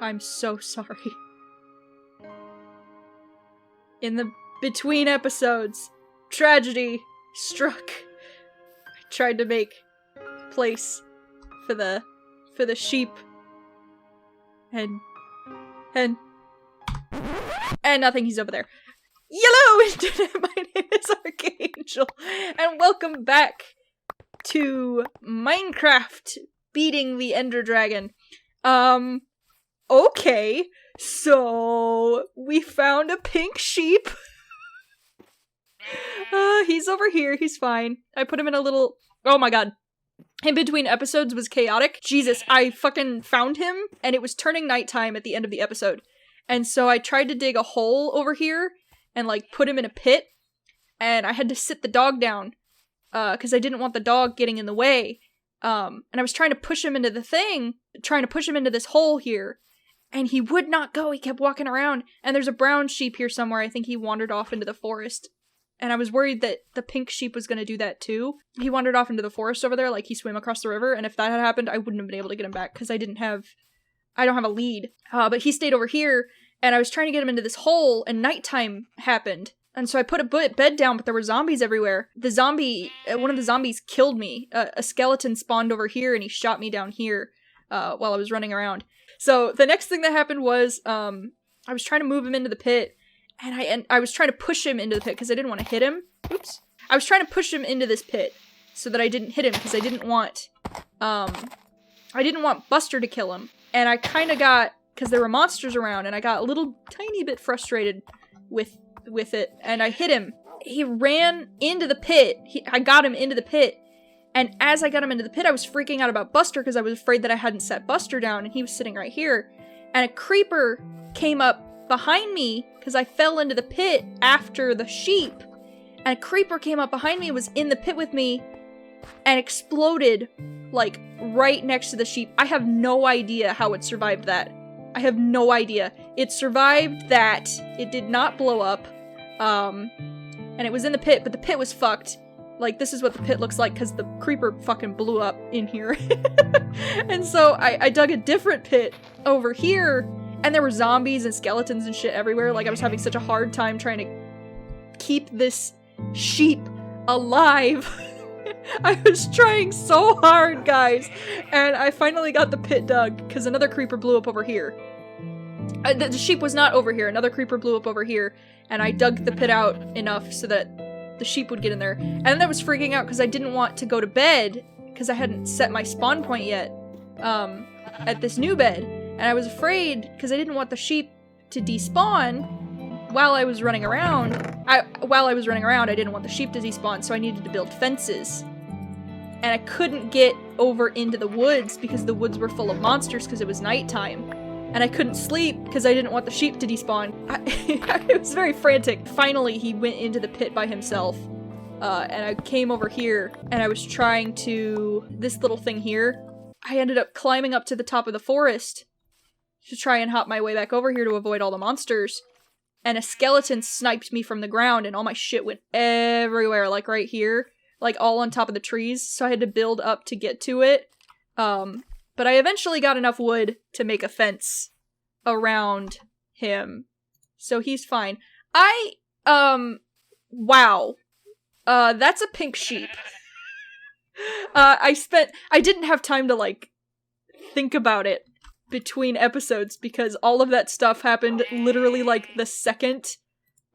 I'm so sorry. In the between episodes, tragedy struck. I tried to make place for the sheep. And nothing, he's over there. Yello Internet, my name is Archangel, and welcome back to Minecraft beating the Ender Dragon. Okay, so we found a pink sheep. He's over here, he's fine. I put him in a little, oh my god. In between episodes was chaotic. Jesus, I fucking found him, and it was turning nighttime at the end of the episode. And so I tried to dig a hole over here, and like put him in a pit, and I had to sit the dog down, because I didn't want the dog getting in the way. And I was trying to push him into the thing, trying to push him into this hole here, and he would not go, he kept walking around, and there's a brown sheep here somewhere. I think he wandered off into the forest. And I was worried that the pink sheep was gonna do that too. He wandered off into the forest over there, like he swam across the river, and if that had happened, I wouldn't have been able to get him back, because I don't have a lead. But he stayed over here, and I was trying to get him into this hole, and nighttime happened. And so I put a bed down, but there were zombies everywhere. One of the zombies killed me. A skeleton spawned over here, and he shot me down here, while I was running around. So the next thing that happened was, I was trying to move him into the pit, and I was trying to push him into the pit because I didn't want to hit him. Oops. I was trying to push him into this pit so that I didn't hit him because I didn't want Buster to kill him. And I kind of got, because there were monsters around, and I got a little tiny bit frustrated with it, and I hit him. He ran into the pit. I got him into the pit, and as I got him into the pit, I was freaking out about Buster because I was afraid that I hadn't set Buster down, and he was sitting right here. And a creeper came up behind me, because I fell into the pit after the sheep, and a creeper came up behind me and was in the pit with me, and exploded, like, right next to the sheep. I have no idea how it survived that. I have no idea. It survived that. It did not blow up, and it was in the pit, but the pit was fucked. Like, this is what the pit looks like, because the creeper fucking blew up in here. And so I dug a different pit over here, and there were zombies and skeletons and shit everywhere. Like, I was having such a hard time trying to keep this sheep alive. I was trying so hard, guys. And I finally got the pit dug, because another creeper blew up over here. The sheep was not over here. Another creeper blew up over here, and I dug the pit out enough so that the sheep would get in there. And then I was freaking out because I didn't want to go to bed, because I hadn't set my spawn point yet, at this new bed. And I was afraid, because I didn't want the sheep to despawn while I was running around. I didn't want the sheep to despawn, so I needed to build fences. And I couldn't get over into the woods, because the woods were full of monsters, because it was nighttime. And I couldn't sleep, because I didn't want the sheep to despawn. It was very frantic. Finally, he went into the pit by himself. And I came over here, and I was trying to... this little thing here. I ended up climbing up to the top of the forest to try and hop my way back over here to avoid all the monsters. And a skeleton sniped me from the ground, and all my shit went everywhere, like right here. Like all on top of the trees, so I had to build up to get to it. But I eventually got enough wood to make a fence around him. So he's fine. Wow. That's a pink sheep. I didn't have time to, like, think about it between episodes, because all of that stuff happened literally, like, the second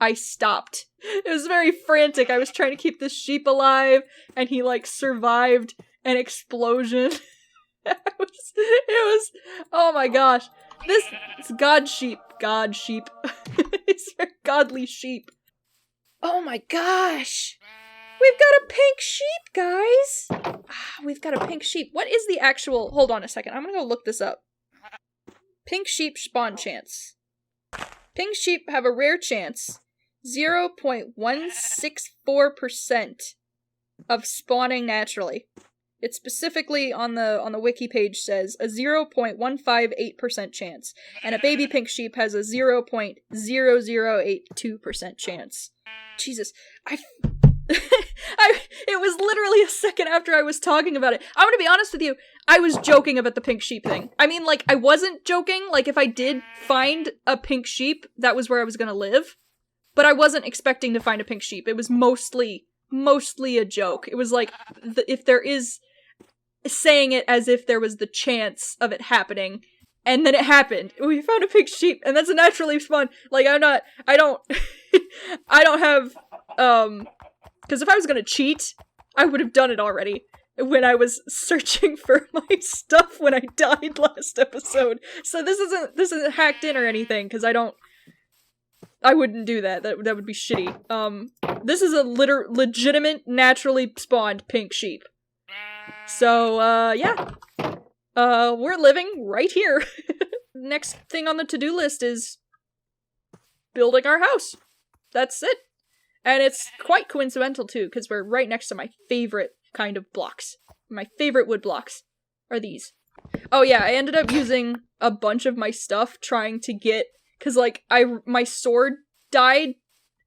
I stopped. It was very frantic. I was trying to keep this sheep alive, and he, like, survived an explosion. It was, oh my gosh. It's God sheep. It's very godly sheep. Oh my gosh. We've got a pink sheep, guys. We've got a pink sheep. What is the actual... hold on a second. I'm gonna go look this up. Pink sheep spawn chance. Pink sheep have a rare chance. 0.164% of spawning naturally. It specifically on the wiki page says a 0.158% chance, and a baby pink sheep has a 0.0082% chance. Jesus, It was literally a second after I was talking about it. I'm gonna be honest with you, I was joking about the pink sheep thing. I mean, like, I wasn't joking, like, if I did find a pink sheep, that was where I was gonna live. But I wasn't expecting to find a pink sheep. It was mostly a joke. It was like, if there is, saying it as if there was the chance of it happening, and then it happened. We found a pink sheep, and that's a naturally spawn. Like, I don't, I don't have, because if I was gonna cheat, I would have done it already when I was searching for my stuff when I died last episode. So this isn't hacked in or anything, because I wouldn't do that. That would be shitty. This is a legitimate, naturally spawned pink sheep. So, yeah. We're living right here. Next thing on the to-do list is building our house. That's it. And it's quite coincidental, too, because we're right next to my favorite kind of blocks. My favorite wood blocks are these. Oh yeah, I ended up using a bunch of my stuff trying to get... Because, like, my sword died,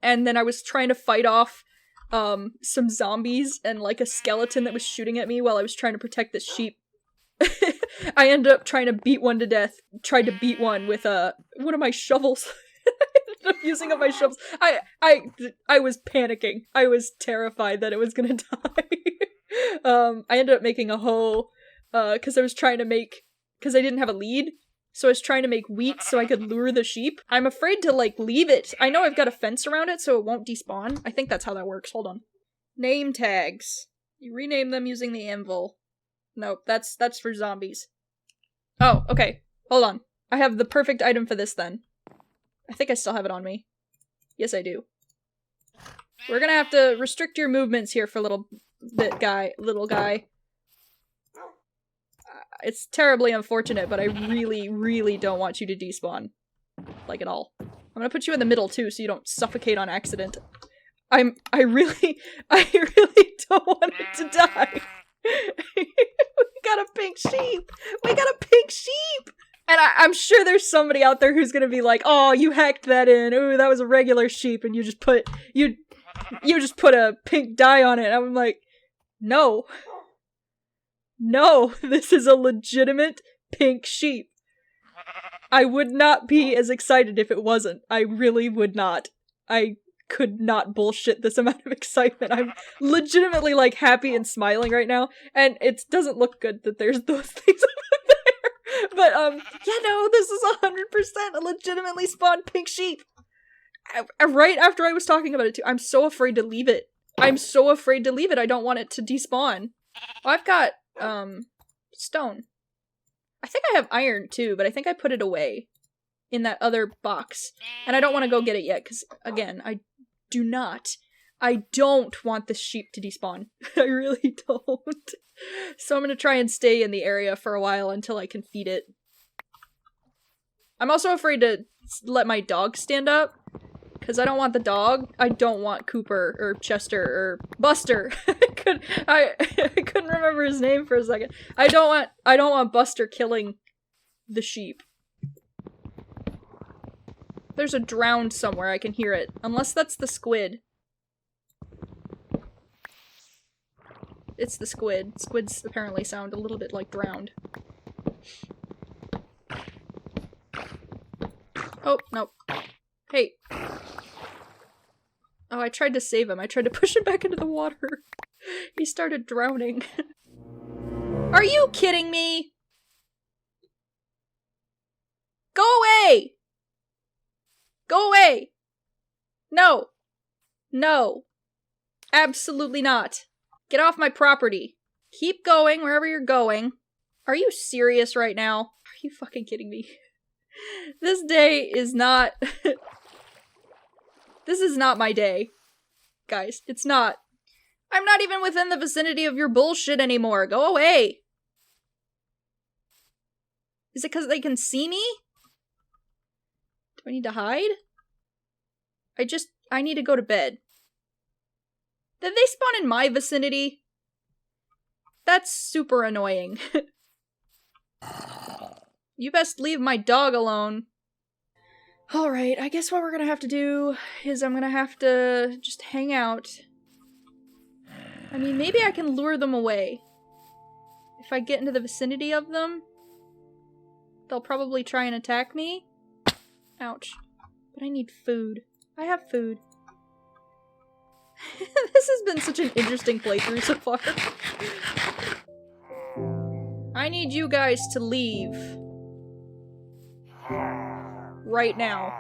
and then I was trying to fight off some zombies and, like, a skeleton that was shooting at me while I was trying to protect this sheep. I ended up trying to beat one to death. Tried to beat one with one of my shovels. I ended up using up my shovels. I was panicking. I was terrified that it was gonna die. I ended up making a hoe, because I was trying to make... Because I didn't have a lead, so I was trying to make wheat so I could lure the sheep. I'm afraid to, like, leave it. I know I've got a fence around it so it won't despawn. I think that's how that works. Hold on. Name tags. You rename them using the anvil. Nope, that's for zombies. Oh, okay. Hold on. I have the perfect item for this then. I think I still have it on me. Yes, I do. We're gonna have to restrict your movements here for little guy. It's terribly unfortunate, but I really, really don't want you to despawn. Like, at all. I'm gonna put you in the middle, too, so you don't suffocate on accident. I really don't want it to die. We got a pink sheep! We got a pink sheep! And I'm sure there's somebody out there who's gonna be like, oh, you hacked that in. Ooh, that was a regular sheep, and you just put a pink dye on it. And I'm like, no. No, this is a legitimate pink sheep. I would not be as excited if it wasn't. I really would not. I could not bullshit this amount of excitement. I'm legitimately, like, happy and smiling right now, and it doesn't look good that there's those things over there. But, yeah, no, this is 100% a legitimately spawned pink sheep. Right after I was talking about it, too. I'm so afraid to leave it. I'm so afraid to leave it. I don't want it to despawn. Oh, I've got, stone. I think I have iron, too, but I think I put it away in that other box. And I don't want to go get it yet, because, again, I don't want this sheep to despawn. I really don't. So I'm gonna try and stay in the area for a while until I can feed it. I'm also afraid to let my dog stand up, because I don't want the dog. I don't want Cooper, or Chester, or Buster. I couldn't remember his name for a second. I don't want Buster killing the sheep. There's a drowned somewhere, I can hear it. Unless that's the squid. It's the squid. Squids apparently sound a little bit like drowned. Oh, no. Hey. Oh, I tried to save him. I tried to push him back into the water. He started drowning. Are you kidding me? Go away! Go away! No. No. Absolutely not. Get off my property. Keep going wherever you're going. Are you serious right now? Are you fucking kidding me? This day is not... This is not my day. Guys, it's not. I'm not even within the vicinity of your bullshit anymore. Go away! Is it because they can see me? Do I need to hide? I need to go to bed. Did they spawn in my vicinity? That's super annoying. You best leave my dog alone. Alright, I guess what we're gonna have to do is I'm gonna have to just hang out I mean, maybe I can lure them away. If I get into the vicinity of them, they'll probably try and attack me. Ouch. But I need food. I have food. This has been such an interesting playthrough so far. I need you guys to leave. Right now.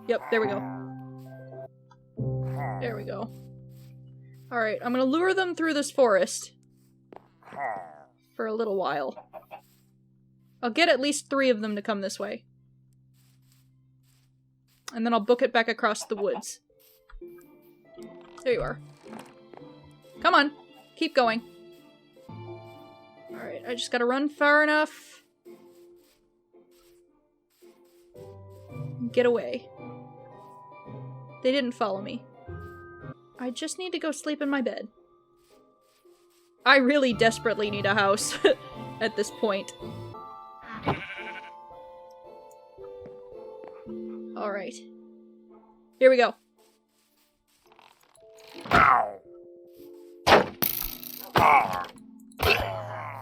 Yep, there we go. There we go. Alright, I'm gonna lure them through this forest. For a little while. I'll get at least 3 of them to come this way. And then I'll book it back across the woods. There you are. Come on. Keep going. Alright, I just gotta run far enough. Get away. They didn't follow me. I just need to go sleep in my bed. I really desperately need a house at this point. Alright. Here we go.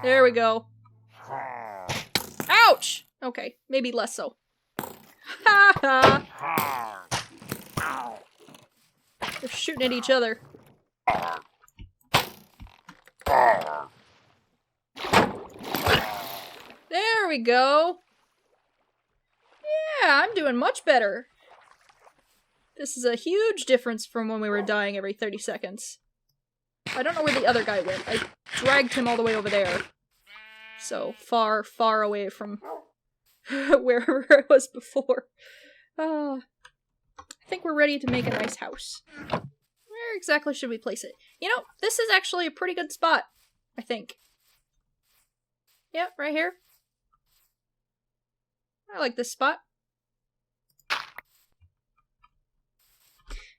There we go. Ouch! Okay, maybe less so. Ha ha! They're shooting at each other. There we go. Yeah, I'm doing much better. This is a huge difference from when we were dying every 30 seconds. I don't know where the other guy went. I dragged him all the way over there. So, far, far away from wherever I was before. I think we're ready to make a nice house. Where exactly should we place it? You know, this is actually a pretty good spot, I think. Yeah, right here. I like this spot.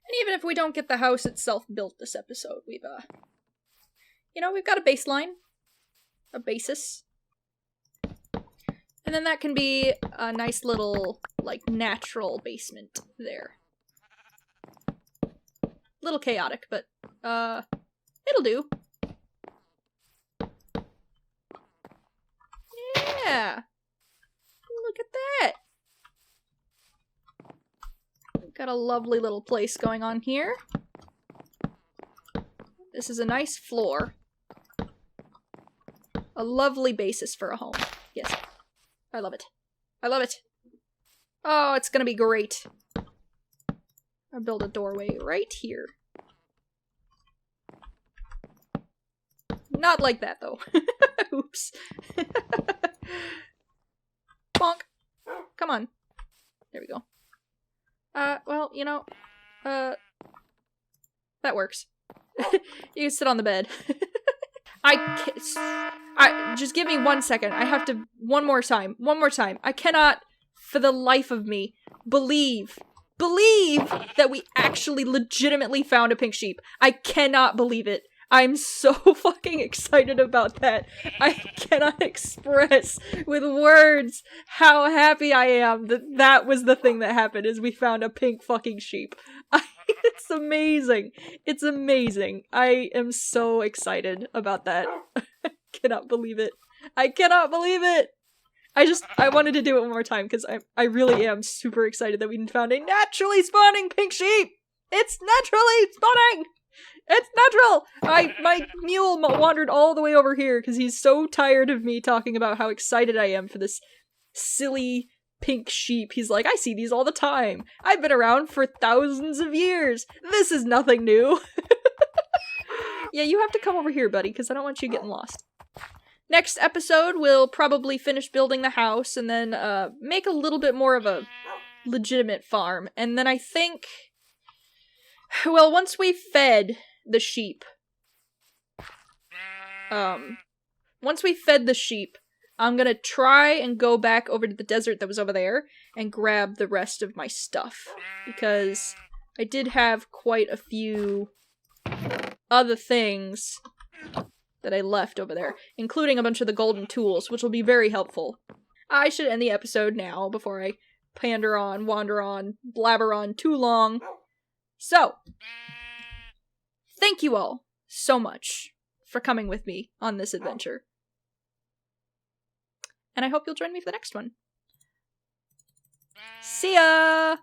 And even if we don't get the house itself built this episode, we've, you know, we've got a baseline. A basis. And then that can be a nice little, like, natural basement there. Little chaotic, but, it'll do. Yeah! Look at that! We've got a lovely little place going on here. This is a nice floor. A lovely basis for a home. Yes. I love it. I love it. Oh, it's gonna be great. I'll build a doorway right here. Not like that, though. Oops. Bonk. Come on. There we go. Well, you know, that works. You can sit on the bed. Just give me 1 second. I have to, one more time. I cannot, for the life of me, believe that we actually legitimately found a pink sheep. I cannot believe it. I'm so fucking excited about that. I cannot express with words how happy I am that that was the thing that happened, is we found a pink fucking sheep. It's amazing. It's amazing. I am so excited about that. I cannot believe it. I cannot believe it! I wanted to do it one more time, because I really am super excited that we found a naturally spawning pink sheep! It's naturally spawning! It's natural! My mule wandered all the way over here because he's so tired of me talking about how excited I am for this silly pink sheep. He's like, I see these all the time. I've been around for thousands of years. This is nothing new. Yeah, you have to come over here, buddy, because I don't want you getting lost. Next episode, we'll probably finish building the house and then make a little bit more of a legitimate farm. And then I think, well, once we've fed the sheep, I'm gonna try and go back over to the desert that was over there and grab the rest of my stuff, because I did have quite a few other things that I left over there, including a bunch of the golden tools, which will be very helpful. I should end the episode now before I pander on, wander on, blabber on too long. So, thank you all so much for coming with me on this adventure. And I hope you'll join me for the next one. See ya!